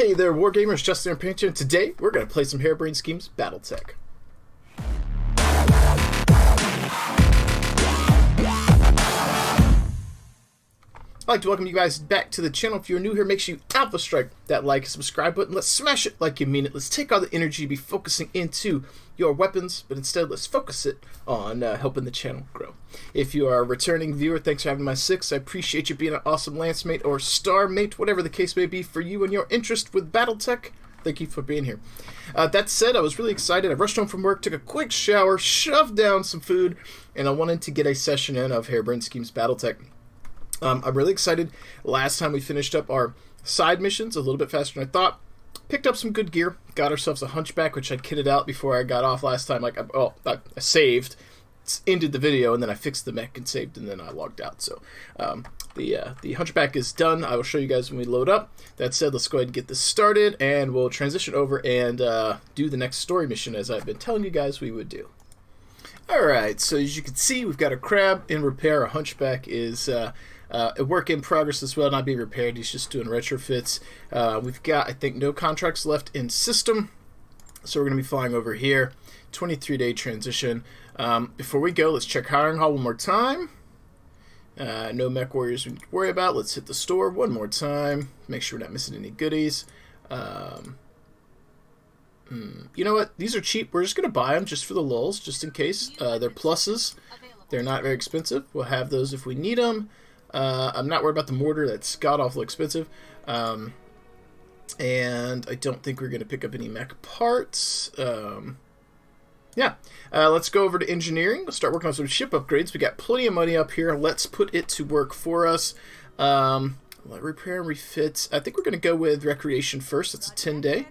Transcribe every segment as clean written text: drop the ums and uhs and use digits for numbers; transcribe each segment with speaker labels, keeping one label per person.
Speaker 1: Hey there, Wargamers, Justin and Pincher, and today we're going to play some Harebrained Schemes Battletech. I'd like to welcome you guys back to the channel. If you're new here, make sure you alpha strike that like and subscribe button. Let's smash it like you mean it. Let's take all the energy to be focusing into your weapons, but instead let's focus it on helping the channel grow. If you are a returning viewer, thanks for having my six. I appreciate you being an awesome lance mate or star mate, whatever the case may be for you and your interest with Battletech. Thank you for being here. That said, I was really excited. I rushed home from work, took a quick shower, shoved down some food, and I wanted to get a session in of Harebrained Schemes Battletech. I'm really excited. Last time we finished up our side missions a little bit faster than I thought. Picked up some good gear. Got ourselves a hunchback, which I kitted out before I got off last time. I saved, ended the video, and then I fixed the mech and saved, and then I logged out. So the hunchback is done. I will show you guys when we load up. That said, let's go ahead and get this started, and we'll transition over and do the next story mission as I've been telling you guys we would do. Alright, so as you can see, we've got a crab in repair. Our hunchback is a work in progress as well, not being repaired. He's just doing retrofits. We've got, I think, no contracts left in system, so we're going to be flying over here. 23-day transition. Before we go, let's check hiring hall one more time. No mech warriors we need to worry about. Let's hit the store one more time. Make sure we're not missing any goodies. You know what? These are cheap. We're just going to buy them just for the lulz, just in case. They're pluses. They're not very expensive. We'll have those if we need them. I'm not worried about the mortar. That's god-awful expensive. And I don't think we're going to pick up any mech parts. Let's go over to engineering. Let's start working on some ship upgrades. We got plenty of money up here. Let's put it to work for us. Repair and refit. I think we're going to go with recreation first. That's a 10-day.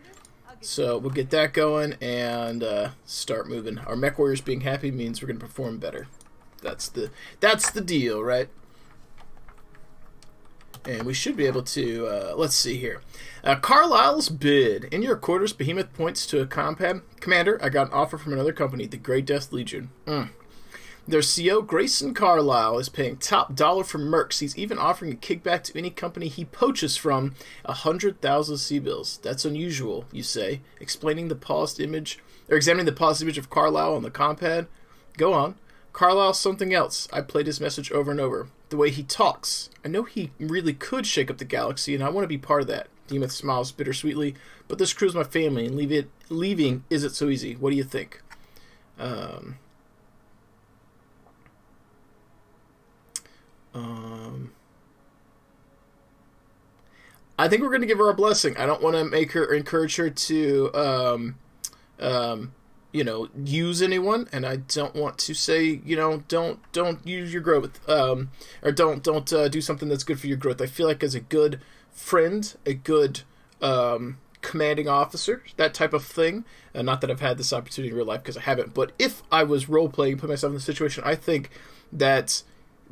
Speaker 1: So we'll get that going and start moving. Our mech warriors being happy means we're going to perform better. That's the deal, right? And we should be able to, let's see here. Carlisle's bid. In your quarters, Behemoth points to a commander. I got an offer from another company, the Grey Death Legion. Their CEO, Grayson Carlisle, is paying top dollar for mercs. He's even offering a kickback to any company he poaches from, 100,000 C-bills. That's unusual, you say, examining the paused image of Carlisle on the compad. Go on. Carlisle's something else. I played his message over and over. The way he talks. I know he really could shake up the galaxy, and I want to be part of that. Behemoth smiles bittersweetly, but this crew's my family, and leaving isn't so easy. What do you think? I think we're going to give her a blessing. I don't want to encourage her to, use anyone, and I don't want to say, don't use your growth, or don't do something that's good for your growth. I feel like as a good friend, a good commanding officer, that type of thing, not that I've had this opportunity in real life because I haven't, but if I was role-playing, put myself in the situation, I think that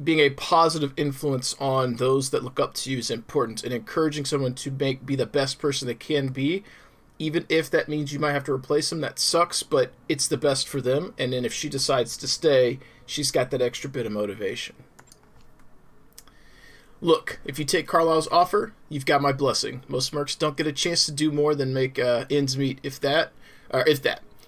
Speaker 1: being a positive influence on those that look up to you is important, and encouraging someone to be the best person they can be, even if that means you might have to replace them, that sucks, but it's the best for them, and then if she decides to stay, she's got that extra bit of motivation. Look, if you take Carlisle's offer, you've got my blessing. Most mercs don't get a chance to do more than make ends meet, if that.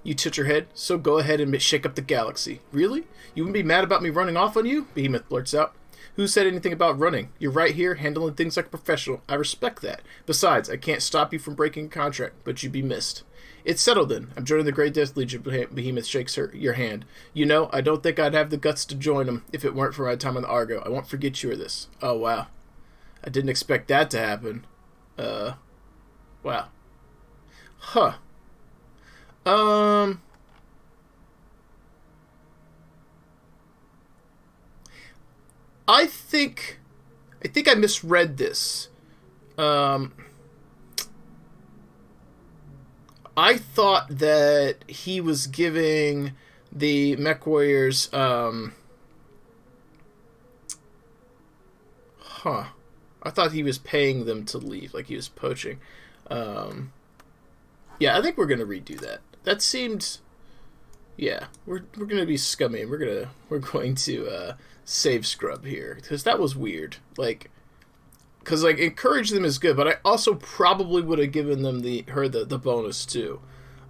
Speaker 1: You tilt your head, so go ahead and shake up the galaxy. Really? You wouldn't be mad about me running off on you? Behemoth blurts out. Who said anything about running? You're right here, handling things like a professional. I respect that. Besides, I can't stop you from breaking a contract, but you'd be missed. It's settled then. I'm joining the Grey Death Legion. Behemoth shakes your hand. You know, I don't think I'd have the guts to join them if it weren't for my time on the Argo. I won't forget you or this. Oh, wow. I didn't expect that to happen. Wow. Huh. I think I misread this. I thought that he was giving the mech warriors, I thought he was paying them to leave, like he was poaching. Yeah, I think we're gonna redo that. That seemed, yeah, we're gonna be scummy. We're going to save scrub here because that was weird. Like, because like encourage them is good, but I also probably would have given them the bonus too.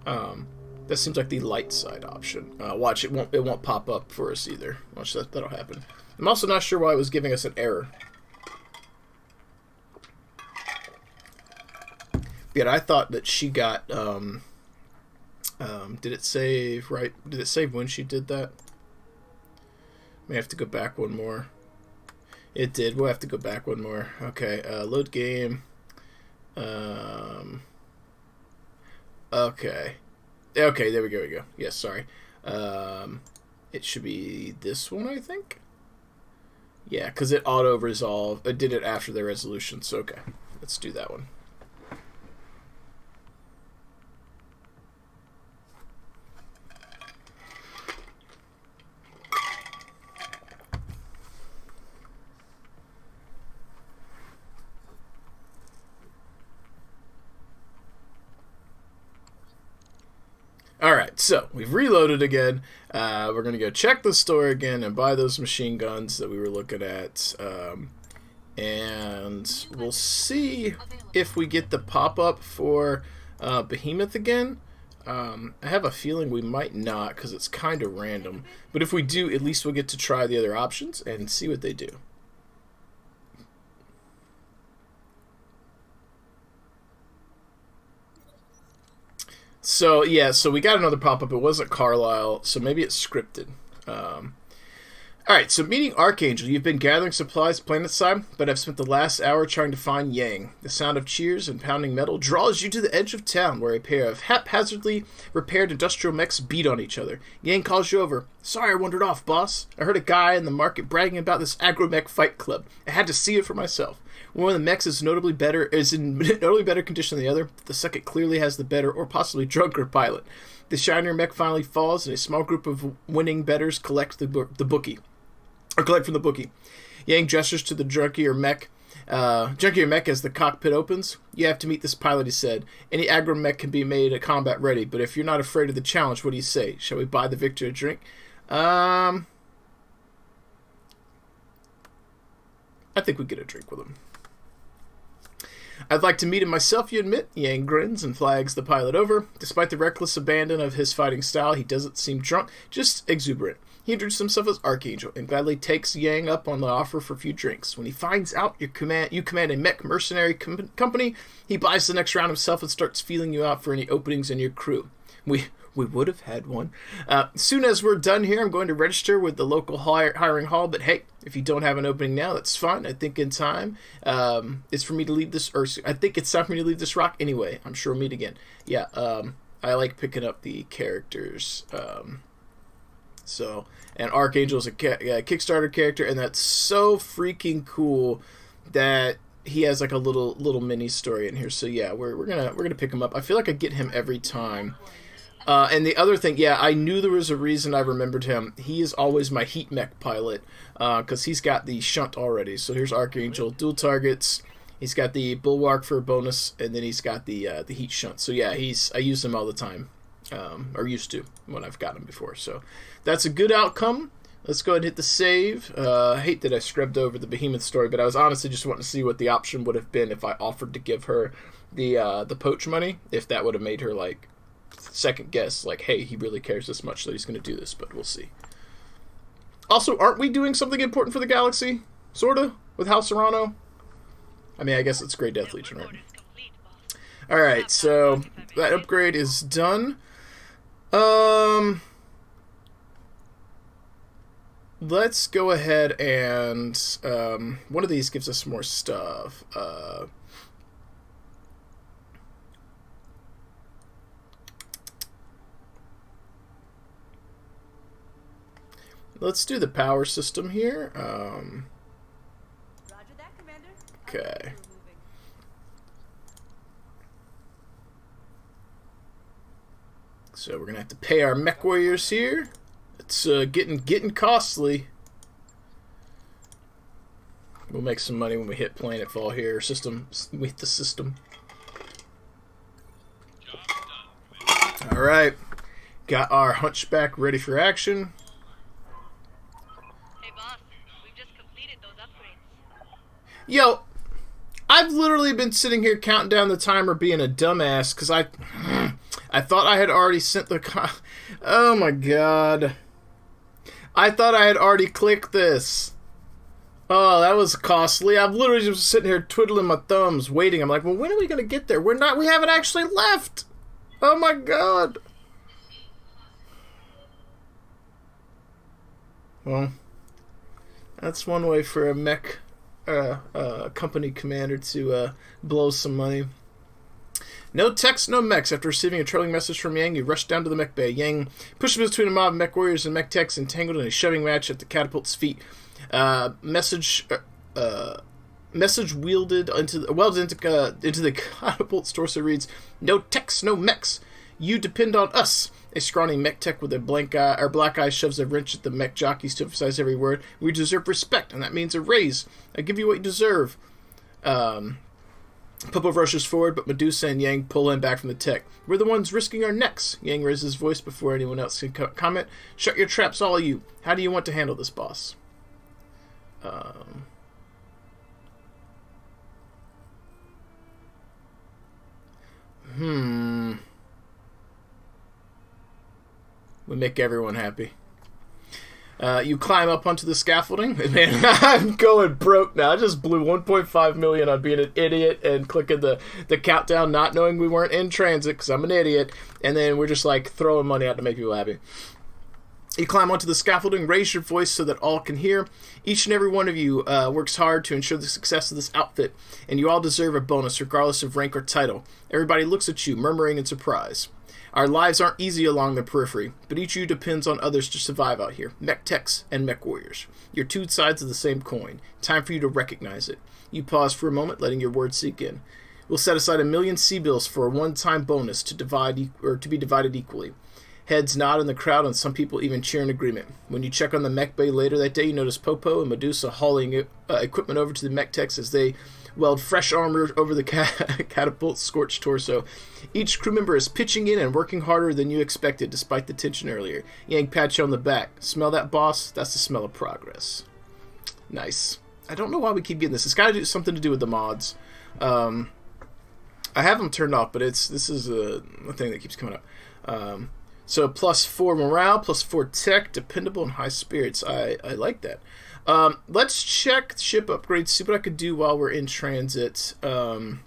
Speaker 1: That seems like the light side option. Watch, it won't pop up for us either. Watch that'll happen. I'm also not sure why it was giving us an error. Yet I thought that she got did it save right? Did it save when she did that? May have to go back one more. It did. We'll have to go back one more. Okay, load game. Okay. Okay, there we go. Yes, sorry. It should be this one, I think. Yeah, because it auto-resolved. It did it after the resolution, so okay. Let's do that one. Alright, so we've reloaded again. We're going to go check the store again and buy those machine guns that we were looking at. And we'll see if we get the pop-up for Behemoth again. I have a feeling we might not because it's kind of random. But if we do, at least we'll get to try the other options and see what they do. So, yeah, so we got another pop-up. It wasn't Carlisle, so maybe it's scripted. Alright, so meeting Archangel. You've been gathering supplies planetside, but have spent the last hour trying to find Yang. The sound of cheers and pounding metal draws you to the edge of town, where a pair of haphazardly repaired industrial mechs beat on each other. Yang calls you over. Sorry I wandered off, boss. I heard a guy in the market bragging about this agromech fight club. I had to see it for myself. One of the mechs is in notably better condition than the other. The second clearly has the better or possibly drunker pilot. The shinier mech finally falls, and a small group of winning bettors collect from the bookie. Yang gestures to the junkier mech as the cockpit opens. You have to meet this pilot, he said. Any aggro mech can be made at combat ready, but if you're not afraid of the challenge, what do you say? Shall we buy the victor a drink? I think we get a drink with him. I'd like to meet him myself, you admit. Yang grins and flags the pilot over. Despite the reckless abandon of his fighting style, he doesn't seem drunk, just exuberant. He introduces himself as Archangel and gladly takes Yang up on the offer for a few drinks. When he finds out you command a mech mercenary company, he buys the next round himself and starts feeling you out for any openings in your crew. We would have had one. Soon as we're done here, I'm going to register with the local hiring hall, but hey, if you don't have an opening now, that's fine. I think in time, it's for me to leave this, or I think it's time for me to leave this rock anyway. I'm sure we'll meet again. Yeah, I like picking up the characters. And Archangel's a Kickstarter character, and that's so freaking cool that he has like a little mini story in here. So yeah, we're gonna pick him up. I feel like I get him every time. And the other thing, yeah, I knew there was a reason I remembered him. He is always my heat mech pilot, because he's got the shunt already. So here's Archangel, dual targets. He's got the bulwark for a bonus, and then he's got the heat shunt. So yeah, I use him all the time, or used to when I've got him before. So that's a good outcome. Let's go ahead and hit the save. I hate that I scrubbed over the Behemoth story, but I was honestly just wanting to see what the option would have been if I offered to give her the poach money, if that would have made her like second guess, like, hey, he really cares this much that he's going to do this, but we'll see. Also, aren't we doing something important for the galaxy? Sorta? With House Arano? I mean, I guess it's Grey Death Legion, right? Alright, so that upgrade is done. Let's go ahead and one of these gives us more stuff. Let's do the power system here.
Speaker 2: Roger that, Commander.
Speaker 1: Okay. So we're gonna have to pay our mech warriors here. It's getting costly. We'll make some money when we hit planetfall here. With the system. All right, got our hunchback ready for action.
Speaker 2: Hey boss, we've just completed those upgrades.
Speaker 1: Yo, literally been sitting here counting down the timer being a dumbass because I thought I had already sent the... Oh my god. I thought I had already clicked this. Oh, that was costly. I'm literally just sitting here twiddling my thumbs, waiting. I'm like, well, when are we going to get there? We haven't actually left. Oh my god. Well, that's one way for a mech company commander to blow some money. No techs, no mechs. After receiving a trailing message from Yang, you rush down to the mech bay. Yang pushes between a mob of mech warriors and mech techs entangled in a shoving match at the catapult's feet. Message welded into the catapult's torso reads, "No techs, no mechs. You depend on us." A scrawny mech tech with a black eye shoves a wrench at the mech jockeys to emphasize every word. "We deserve respect, and that means a raise. I give you what you deserve." Popov rushes forward, but Medusa and Yang pull him back from the tech. "We're the ones risking our necks." Yang raises his voice before anyone else can comment. "Shut your traps, all of you. How do you want to handle this, boss?" We make everyone happy. You climb up onto the scaffolding. Man, I'm going broke now. I just blew 1.5 million on being an idiot and clicking the countdown, not knowing we weren't in transit because I'm an idiot. And then we're just like throwing money out to make people happy. You climb onto the scaffolding, raise your voice so that all can hear. Each and every one of you works hard to ensure the success of this outfit, and you all deserve a bonus regardless of rank or title. Everybody looks at you, murmuring in surprise. Our lives aren't easy along the periphery, but each of you depends on others to survive out here. Mech techs and mech warriors. You're two sides of the same coin. Time for you to recognize it. You pause for a moment, letting your words sink in. We'll set aside 1 million C-bills for a one-time bonus to be divided equally. Heads nod in the crowd, and some people even cheer in agreement. When you check on the mech bay later that day, you notice Popo and Medusa hauling equipment over to the mech techs as they weld fresh armor over the catapult's scorched torso. Each crew member is pitching in and working harder than you expected, despite the tension earlier. Yang pats you on the back. "Smell that, boss? That's the smell of progress." Nice. I don't know why we keep getting this. It's got to do something to do with the mods. I have them turned off, but this is a thing that keeps coming up. So +4 morale, +4 tech, dependable, and high spirits. I like that. Let's check ship upgrades, see what I could do while we're in transit. I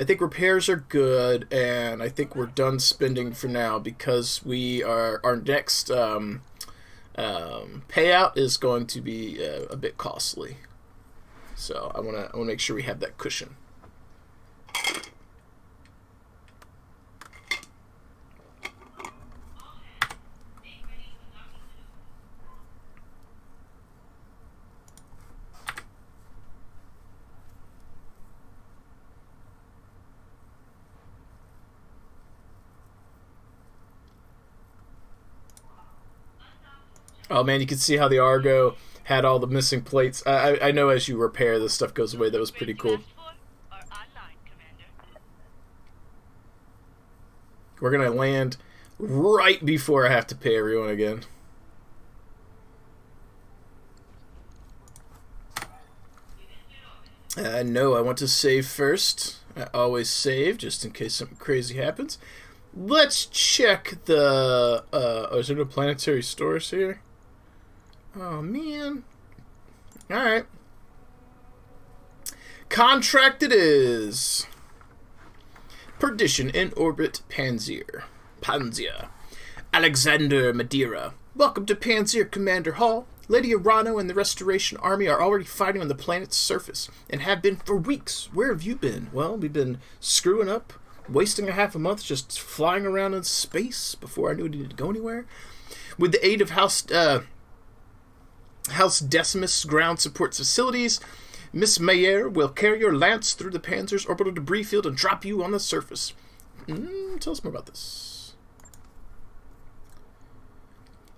Speaker 1: think repairs are good, and I think we're done spending for now because our next payout is going to be a bit costly. So I wanna make sure we have that cushion. Oh man, you can see how the Argo had all the missing plates. I know as you repair, this stuff goes away. That was pretty cool. We're going to land right before I have to pay everyone again. No, I want to save first. I always save, just in case something crazy happens. Let's check the... is there no planetary stores here? Oh, man. Alright. Contract it is. Perdition in orbit, Panzer. Alexander Madeira. Welcome to Panzer Commander Hall. Lady Arano and the Restoration Army are already fighting on the planet's surface, and have been for weeks. Where have you been? Well, we've been screwing up, wasting a half a month just flying around in space before I knew I needed to go anywhere. With the aid of House Decimus ground support facilities, Miss Mayer will carry your lance through the Panzer's orbital debris field and drop you on the surface. Tell us more about this.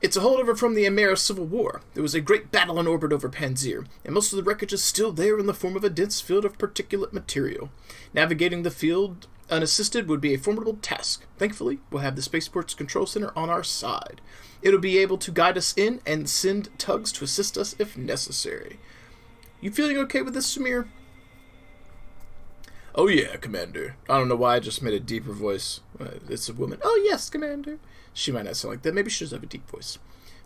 Speaker 1: It's a holdover from the Amera Civil War. There was a great battle in orbit over Panzer, and most of the wreckage is still there in the form of a dense field of particulate material. Navigating the field unassisted would be a formidable task. Thankfully, we'll have the Spaceport's control center on our side. It'll be able to guide us in and send tugs to assist us if necessary. You feeling okay with this, Samir? Oh yeah, Commander. I don't know why I just made a deeper voice. It's a woman. Oh yes, Commander. She might not sound like that. Maybe she does have a deep voice.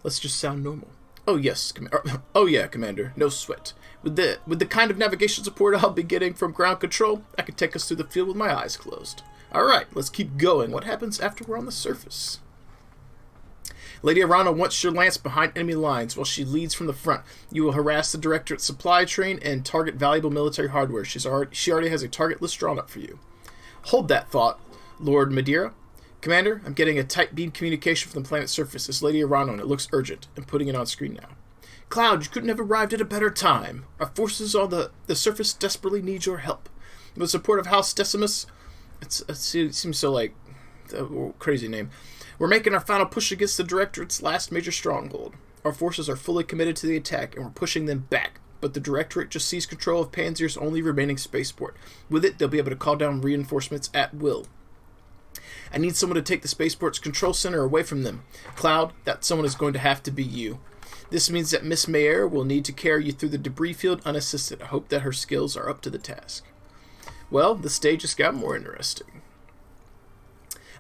Speaker 1: Let's just sound normal. Oh yes, oh yeah, Commander. No sweat. With the kind of navigation support I'll be getting from ground control, I can take us through the field with my eyes closed. Alright, let's keep going. What happens after we're on the surface? Lady Arano wants your lance behind enemy lines while she leads from the front. You will harass the Directorate's supply train and target valuable military hardware. She already has a target list drawn up for you. Hold that thought, Lord Madeira. Commander, I'm getting a tight beam communication from the planet's surface. It's Lady Arano, and it looks urgent. I'm putting it on screen now. Cloud, you couldn't have arrived at a better time. Our forces on the surface desperately need your help. With the support of House Decimus, it seems so like a crazy name. We're making our final push against the Directorate's last major stronghold. Our forces are fully committed to the attack, and we're pushing them back. But the Directorate just seized control of Panzer's only remaining spaceport. With it, they'll be able to call down reinforcements at will. I need someone to take the spaceport's control center away from them. Cloud, that someone is going to have to be you. This means that Miss Mayer will need to carry you through the debris field unassisted. I hope that her skills are up to the task. Well, the stage just got more interesting.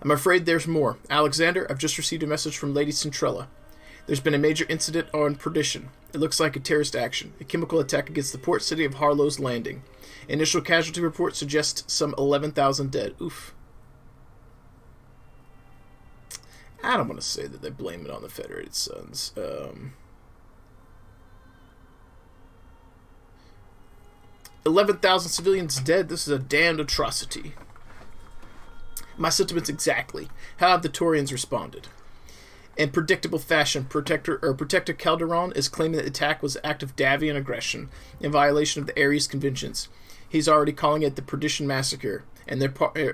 Speaker 1: I'm afraid there's more. Alexander, I've just received a message from Lady Centrella. There's been a major incident on Perdition. It looks like a terrorist action, a chemical attack against the port city of Harlow's Landing. Initial casualty reports suggest some 11,000 dead. Oof. I don't want to say that they blame it on the Federated Sons. 11,000 civilians dead. This is a damned atrocity. My sentiments exactly. How have the Taurians responded? In predictable fashion, Protector Calderon is claiming that the attack was an act of Davian aggression in violation of the Ares Conventions. He's already calling it the Perdition Massacre, and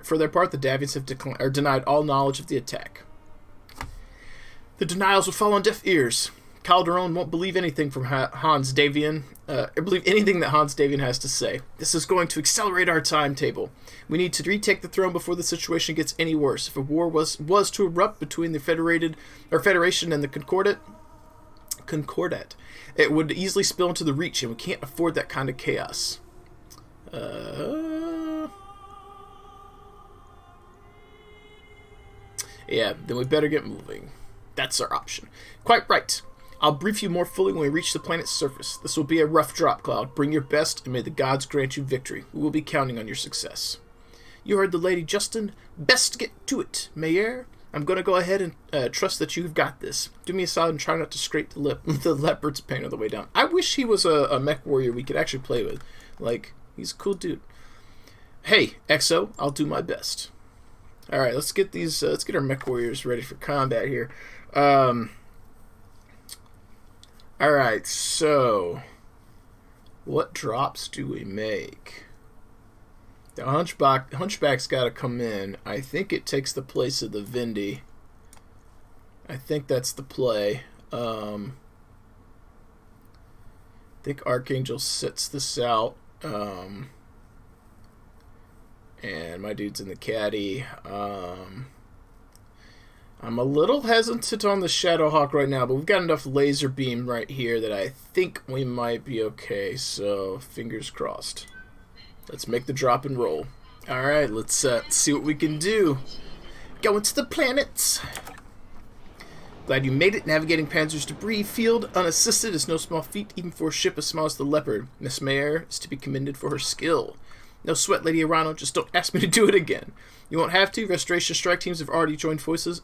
Speaker 1: for their part, the Davians have denied all knowledge of the attack. The denials will fall on deaf ears. Calderon won't believe anything from Hans Davian, believe anything that Hans Davian has to say. This is going to accelerate our timetable. We need to retake the throne before the situation gets any worse. If a war was to erupt between the Federation and the Concordat, it would easily spill into the Reach, and we can't afford that kind of chaos. Yeah, then we better get moving. That's our option. Quite right. I'll brief you more fully when we reach the planet's surface. This will be a rough drop, Cloud. Bring your best, and may the gods grant you victory. We will be counting on your success. You heard the lady, Justin. Best get to it, Mayer. I'm going to go ahead and trust that you've got this. Do me a solid and try not to scrape the leopard's paint on the way down. I wish he was a mech warrior we could actually play with. Like, he's a cool dude. Hey, Exo, I'll do my best. Alright, let's get our mech warriors ready for combat here. Alright, so what drops do we make? The Hunchback's got to come in. I think it takes the place of the Vindy. I think that's the play. I think Archangel sits this out. And my dude's in the caddy. I'm a little hesitant on the Shadowhawk right now, but we've got enough laser beam right here that I think we might be okay, so fingers crossed. Let's make the drop and roll. Alright, let's see what we can do. Going to the planets. Glad you made it. Navigating Panzer's debris field unassisted is no small feat, even for a ship as small as the Leopard. Miss Mayer is to be commended for her skill. No sweat, Lady Arano. Just don't ask me to do it again. You won't have to. Restoration strike teams have already joined forces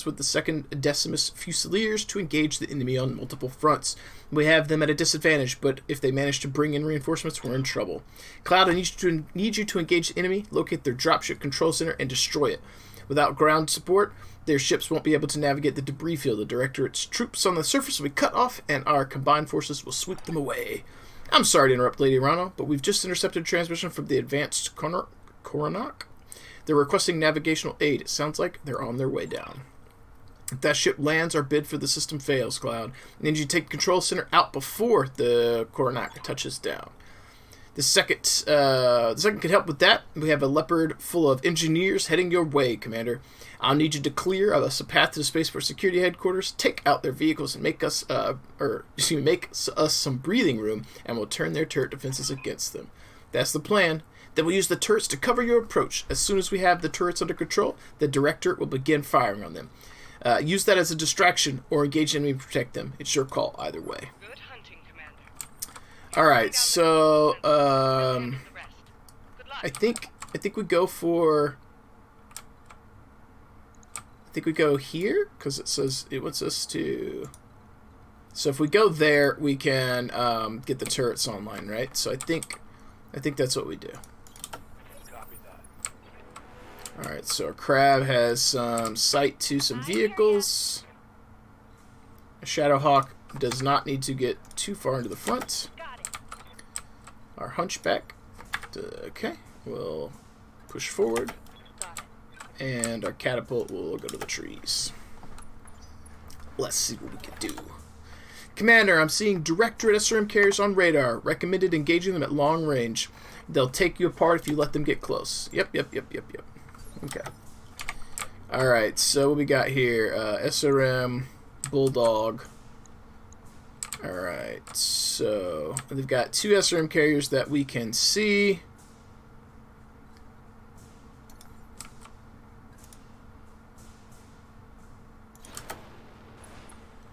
Speaker 1: with the 2nd Decimus Fusiliers to engage the enemy on multiple fronts. We have them at a disadvantage, but if they manage to bring in reinforcements, we're in trouble. Cloud, I need you to engage the enemy, locate their dropship control center, and destroy it. Without ground support, their ships won't be able to navigate the debris field. The Directorate's troops on the surface will be cut off, and our combined forces will sweep them away. I'm sorry to interrupt, Lady Arano, but we've just intercepted a transmission from the advanced Coronac. They're requesting navigational aid. It sounds like they're on their way down. If that ship lands, our bid for the system fails, Cloud. I need you to take the control center out before the Coronac touches down. The second can help with that. We have a Leopard full of engineers heading your way, Commander. I'll need you to clear us a path to the Spaceport Security Headquarters, take out their vehicles, and make us some breathing room, and we'll turn their turret defenses against them. That's the plan. Then we'll use the turrets to cover your approach. As soon as we have the turrets under control, the directorate will begin firing on them. Use that as a distraction or engage enemy and protect them. It's your call either way.
Speaker 3: Good hunting, Commander.
Speaker 1: Alright, so
Speaker 3: Good luck.
Speaker 1: I think we go for... I think we go here, because it says it wants us to... So if we go there, we can get the turrets online, right? So I think that's what we do.
Speaker 3: Copy that.
Speaker 1: Alright, so our crab has some sight to some vehicles. A Shadowhawk does not need to get too far into the front.
Speaker 2: Got it.
Speaker 1: Our hunchback, okay, will push forward.
Speaker 2: Got it.
Speaker 1: And our catapult will go to the trees. Let's see what we can do. Commander, I'm seeing Directorate SRM carriers on radar. Recommended engaging them at long range. They'll take you apart if you let them get close. Yep. Okay. Alright, so what we got here? SRM, Bulldog. Alright, so they've got 2 SRM carriers that we can see.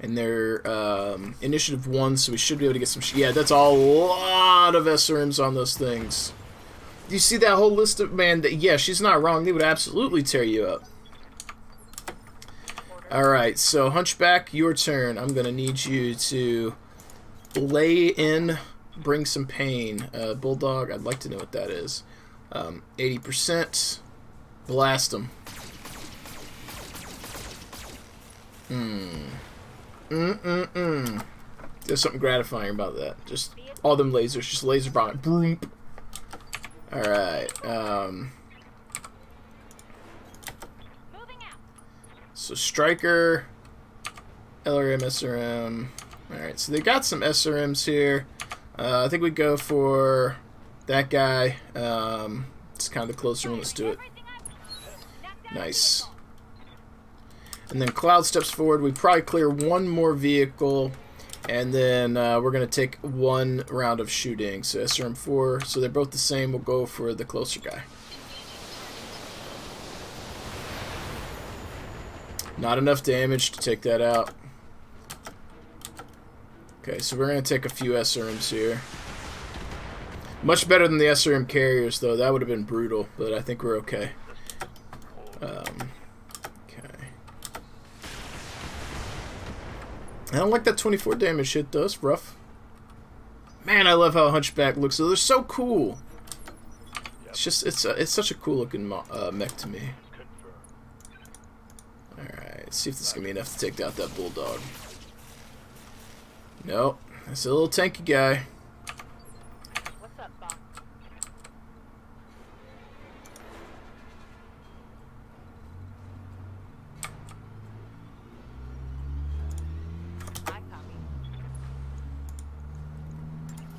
Speaker 1: And they're initiative 1, so we should be able to get some... Yeah, that's a lot of SRMs on those things. Do you see that whole list of... Man, yeah, she's not wrong. They would absolutely tear you up. Alright, so Hunchback, your turn. I'm going to need you to lay in, bring some pain. Bulldog, I'd like to know what that is. 80%. Blast them. There's something gratifying about that. Just all them lasers, just laser bomb. Boom. Alright,
Speaker 2: Moving out.
Speaker 1: so Striker, LRM, SRM. Alright, so they got some SRMs here. I think we go for that guy. It's kind of the closer one. Let's do it.
Speaker 2: Everything I've knocked down.
Speaker 1: Nice. And then Cloud steps forward. We probably clear one more vehicle, and then we're going to take one round of shooting. So SRM4, so they're both the same. We'll go for the closer guy. Not enough damage to take that out. Okay, so we're going to take a few SRMs here. Much better than the SRM carriers, though. That would have been brutal, but I think we're okay. I don't like that 24 damage hit, though. It's rough. Man, I love how Hunchback looks. They're so cool. It's just, it's such a cool looking mech to me. Alright, let's see if this is going to be enough to take out that Bulldog. Nope. That's a little tanky guy.
Speaker 2: What's up, Bob? I copy.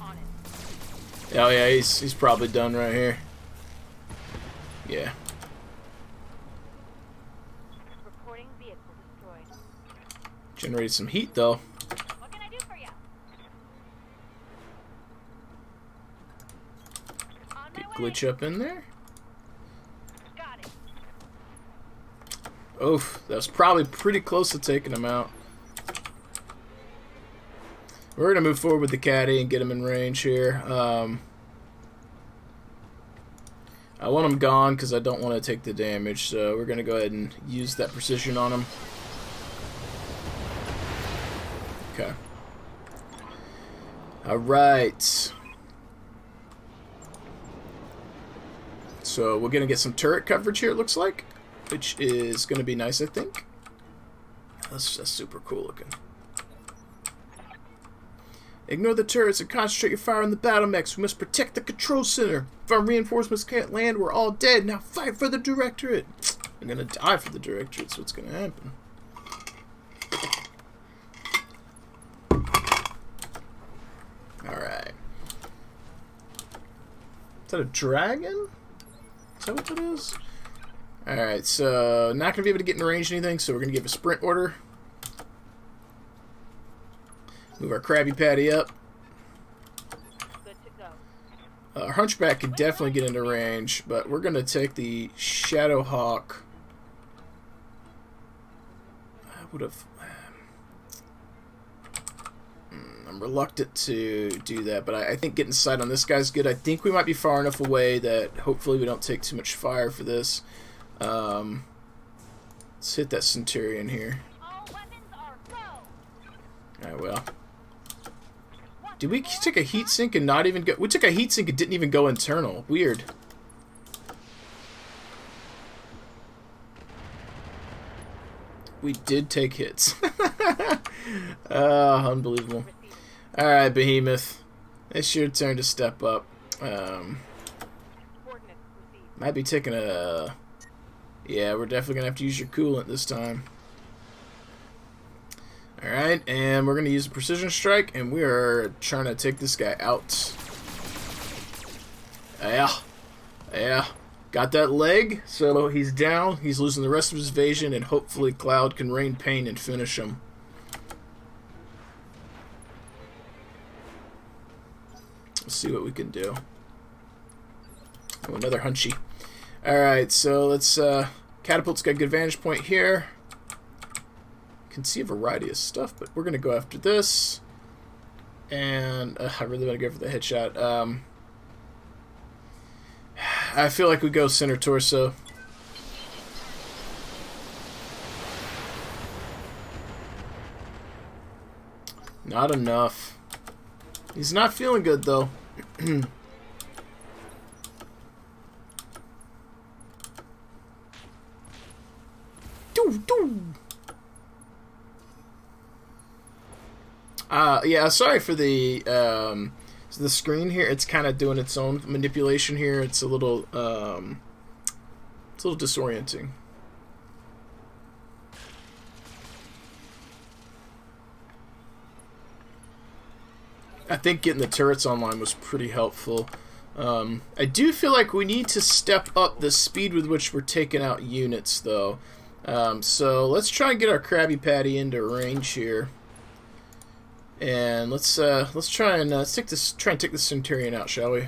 Speaker 2: On it.
Speaker 1: Oh yeah, he's probably done right here. Yeah.
Speaker 2: Reporting vehicle destroyed.
Speaker 1: Generated some heat though.
Speaker 2: What can I do for you? On
Speaker 1: Get
Speaker 2: my way.
Speaker 1: glitch up in there.
Speaker 2: Got it.
Speaker 1: Oof, that was probably pretty close to taking him out. We're gonna move forward with the caddy and get him in range here. I want him gone because I don't want to take the damage, so we're gonna go ahead and use that precision on him. Okay. Alright. So we're gonna get some turret coverage here, it looks like, which is gonna be nice, I think. That's super cool looking. Ignore the turrets and concentrate your fire on the battle mechs. We must protect the control center. If our reinforcements can't land, we're all dead. Now fight for the Directorate. I'm gonna die for the Directorate, so what's gonna happen? Alright. Is that a dragon? Is that what that is? Alright, so not gonna be able to get in range or anything, so we're gonna give a sprint order. Move our Krabby Patty up.
Speaker 2: Good to go.
Speaker 1: Hunchback could definitely get into range, but we're going to take the Shadowhawk. I would have... I'm reluctant to do that, but I think getting sight on this guy's good. I think we might be far enough away that hopefully we don't take too much fire for this. Let's hit that Centurion here.
Speaker 2: All weapons are go.
Speaker 1: Alright, well. Did we take a heat sink and not even go... We took a heat sink and didn't even go internal. Weird. We did take hits. Unbelievable. Alright, Behemoth. It's your turn to step up.
Speaker 2: Coordinates received.
Speaker 1: Might be taking a... Yeah, we're definitely going to have to use your coolant this time. Alright, and we're going to use a precision strike, and we are trying to take this guy out. Yeah. Yeah. Got that leg, so he's down. He's losing the rest of his evasion, and hopefully Cloud can rain pain and finish him. Let's see what we can do. Oh, another Hunchy. Alright, so let's... Catapult's got a good vantage point here. Can see a variety of stuff, but we're going to go after this. And I really want to go for the headshot. I feel like we go center torso. Not enough. He's not feeling good, though. Yeah, sorry for the screen here. It's kind of doing its own manipulation here. It's a little disorienting. I think getting the turrets online was pretty helpful. I do feel like we need to step up the speed with which we're taking out units, though. So let's try and get our Krabby Patty into range here. And let's try and take this Centurion out, shall we?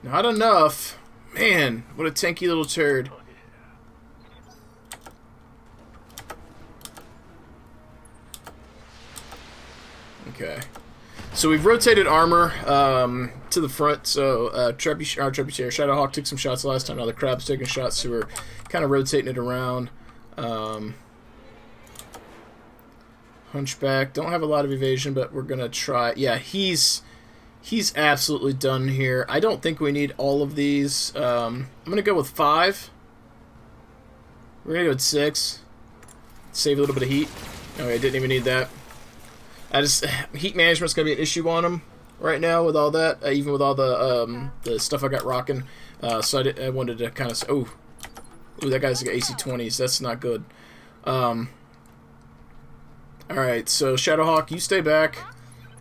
Speaker 1: Not enough. Man, what a tanky little turd. Okay. So we've rotated armor to the front. So Trebuchet, Shadowhawk took some shots last time. Now the Crab's taking shots, so we're kind of rotating it around. Hunchback, don't have a lot of evasion, but we're gonna try. Yeah, he's absolutely done here. I don't think we need all of these. I'm gonna go with 5. We're gonna go with 6. Save a little bit of heat. Okay, I didn't even need that. Heat management's gonna be an issue on him right now with all that, even with all the stuff I got rocking. So I wanted to kind of. Ooh, that guy's got AC-20s. That's not good. Alright, so Shadowhawk, you stay back.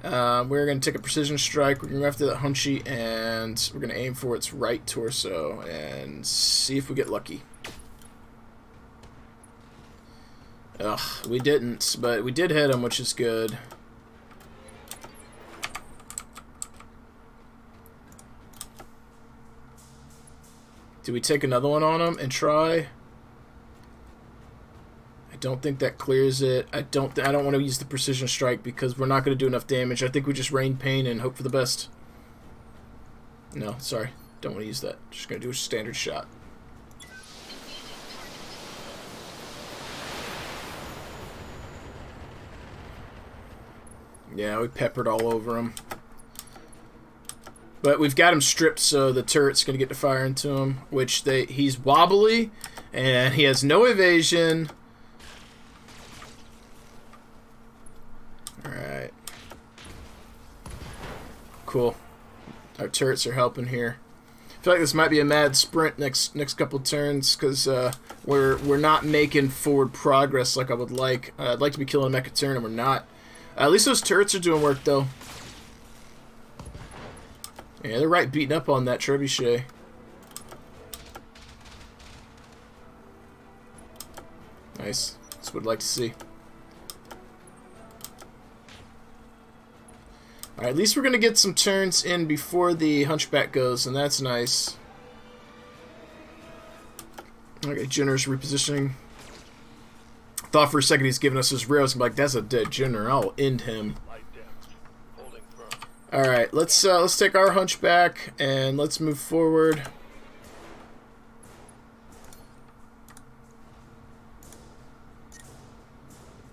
Speaker 1: We're going to take a precision strike. We're going to go after that Hunchy, and we're going to aim for its right torso and see if we get lucky. Ugh, we didn't, but we did hit him, which is good. Do we take another one on him and try? I don't think that clears it. I don't want to use the precision strike because we're not going to do enough damage. I think we just rain pain and hope for the best. No, sorry. Don't want to use that. Just going to do a standard shot. Yeah, we peppered all over him. But we've got him stripped, so the turret's going to get to fire into him, which he's wobbly, and he has no evasion. Alright. Cool. Our turrets are helping here. I feel like this might be a mad sprint next couple turns, because we're not making forward progress like I would like. I'd like to be killing a mecha turn, and we're not. At least those turrets are doing work, though. Yeah, they're right beating up on that trebuchet. Nice. That's what I'd like to see. Alright, at least we're going to get some turns in before the Hunchback goes, and that's nice. Okay, Jenner's repositioning. Thought for a second he's giving us his rails. I'm like, that's a dead Jenner. I'll end him. Alright, let's take our Hunchback and let's move forward.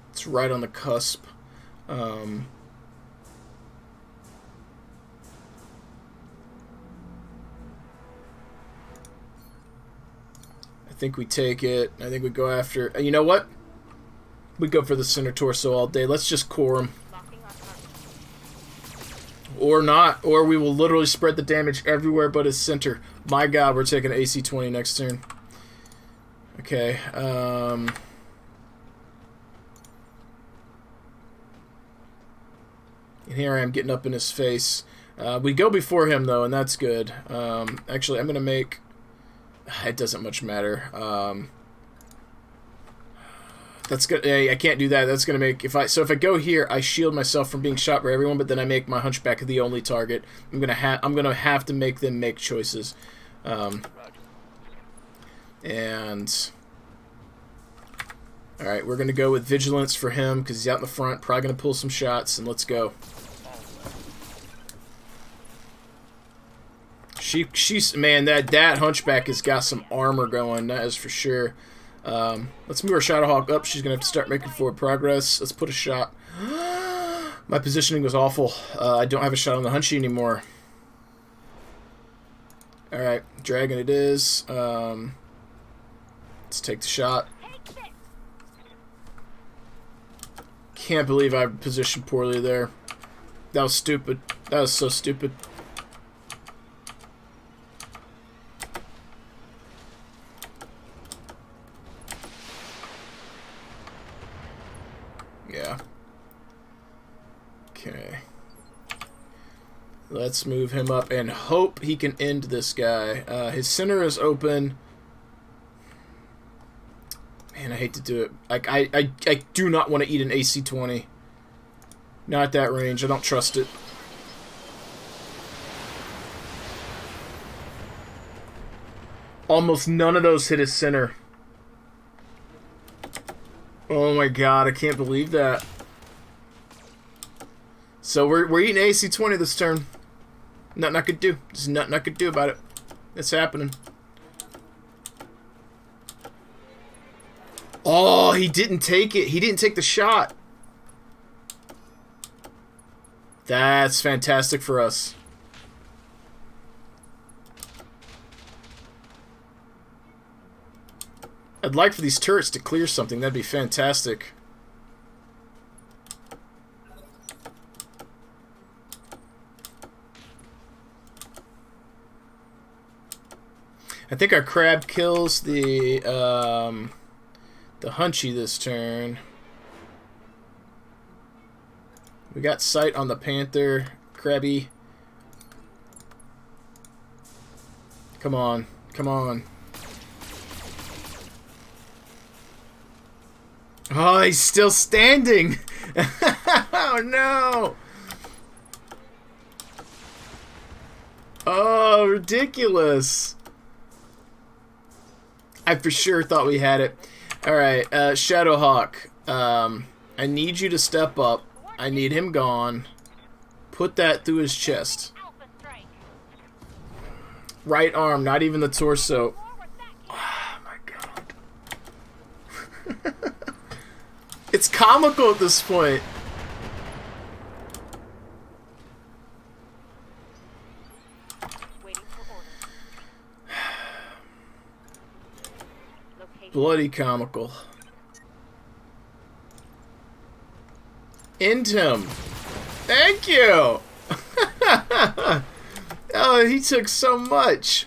Speaker 1: It's right on the cusp. I think we take it. I think we go after... You know what? We go for the center torso all day. Let's just core him. Or not. Or we will literally spread the damage everywhere but his center. My god, we're taking AC-20 next turn. Okay. And here I am getting up in his face. We go before him, though, and that's good. Actually, I'm going to make... It doesn't much matter. That's good. I can't do that. That's going to make... If I go here, I shield myself from being shot by everyone, but then I make my Hunchback the only target. I'm going to have to make them make choices. And... Alright, we're going to go with Vigilance for him, because he's out in the front. Probably going to pull some shots, and let's go. She's man, that Hunchback has got some armor going, that is for sure. Let's move our Shadowhawk up. She's gonna have to start making forward progress. Let's put a shot. My positioning was awful. I don't have a shot on the Hunchy anymore. Alright, Dragon it is. Let's take the shot. Can't believe I positioned poorly there. That was stupid. That was so stupid. Yeah. Okay. Let's move him up and hope he can end this guy. His center is open. Man, I hate to do it. Like, I do not want to eat an AC-20. Not at that range. I don't trust it. Almost none of those hit his center. Oh my god, I can't believe that. So we're eating AC-20 this turn. Nothing I could do. There's nothing I could do about it. It's happening. Oh, he didn't take it. He didn't take the shot. That's fantastic for us. I'd like for these turrets to clear something. That'd be fantastic. I think our crab kills the Hunchy this turn. We got sight on the Panther. Crabby. Come on. Come on. Oh, he's still standing! Oh, no! Oh, ridiculous! I for sure thought we had it. Alright, Shadowhawk. I need you to step up. I need him gone. Put that through his chest. Right arm, not even the torso. Oh my god. It's comical at this point. Bloody comical. End him. Thank you. Oh, he took so much.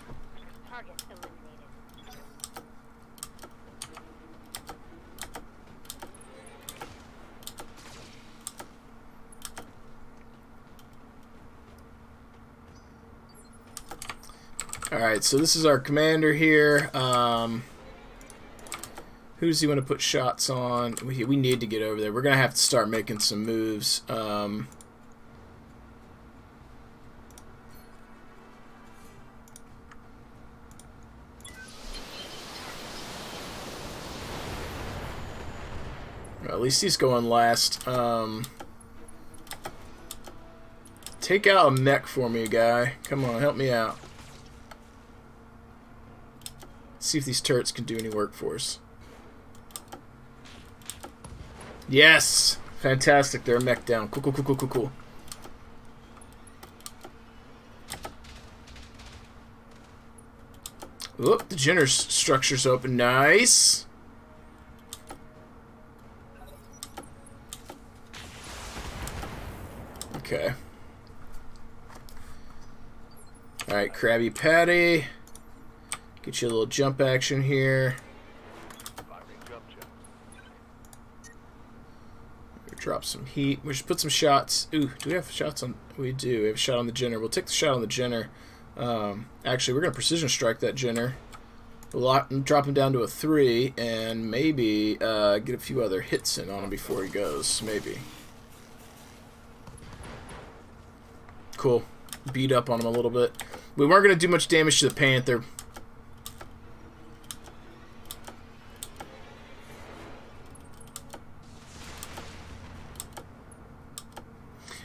Speaker 1: Alright, so this is our commander here. Who does he want to put shots on? We need to get over there. We're going to have to start making some moves. Well, at least he's going last. Take out a mech for me, guy. Come on, help me out. See if these turrets can do any work for us. Yes! Fantastic, they're a mech down. Cool, cool, cool, cool, cool, cool. Oop, the Jenner structure's open. Nice! Okay. Alright, Krabby Patty. Get you a little jump action here. Drop some heat. We should put some shots. Ooh, do we have shots on? We do. We have a shot on the Jenner. We'll take the shot on the Jenner. Actually, we're going to precision strike that Jenner. We'll drop him down to a 3 and maybe get a few other hits in on him before he goes. Maybe. Cool. Beat up on him a little bit. We weren't going to do much damage to the Panther.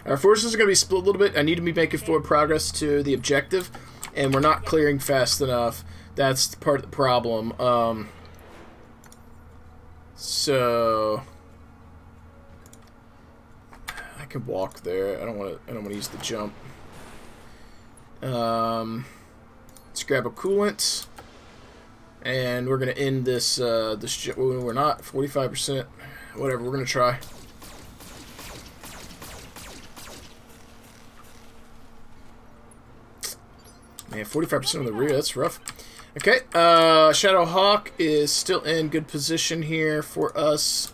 Speaker 1: Our forces are going to be split a little bit. I need to be making forward progress to the objective, and we're not clearing fast enough. That's part of the problem. So I can walk there. I don't want to use the jump. Let's grab a coolant, and we're going to end this. We're not 45%. Whatever. We're going to try. Man, 45% on the rear, that's rough. Okay, Shadow Hawk is still in good position here for us.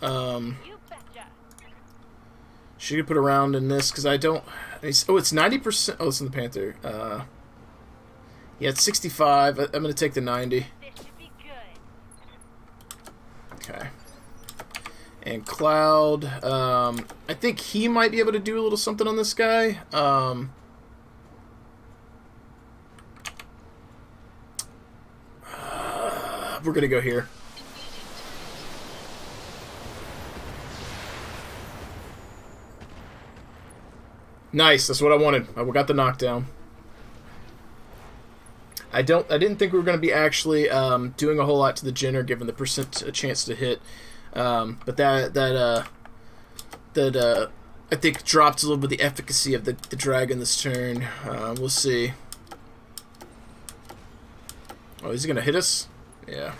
Speaker 1: She could put around in this, because I don't... Oh, it's 90%. Oh, it's in the Panther. Yeah, it's 65. I'm going to take the 90. Okay. And Cloud, I think he might be able to do a little something on this guy. We're gonna go here. Nice, that's what I wanted. I got the knockdown. I didn't think we were gonna be actually doing a whole lot to the Jenner, given the percent chance to hit. But that I think dropped a little bit the efficacy of the dragon this turn. We'll see. Oh, is he gonna hit us? Yeah.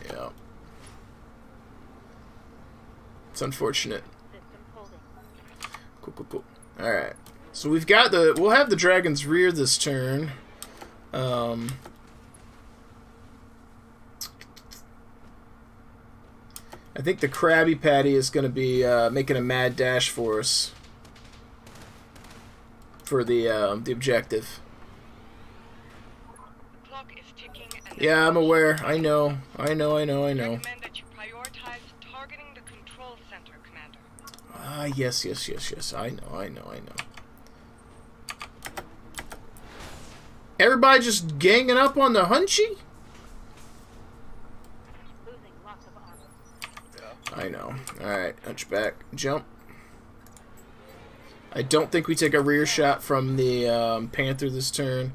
Speaker 1: Yeah. It's unfortunate. Cool, cool, cool. Alright. So we've got we'll have the dragon's rear this turn. I think the Krabby Patty is going to be making a mad dash for us. For the objective. Yeah, I'm aware. I know. I recommend
Speaker 3: that you prioritize targeting the control center, Commander.
Speaker 1: Ah, yes. I know. Everybody just ganging up on the Hunchy?
Speaker 2: Losing lots of armor.
Speaker 1: I know. Alright, Hunchback. Jump. I don't think we take a rear shot from the Panther this turn.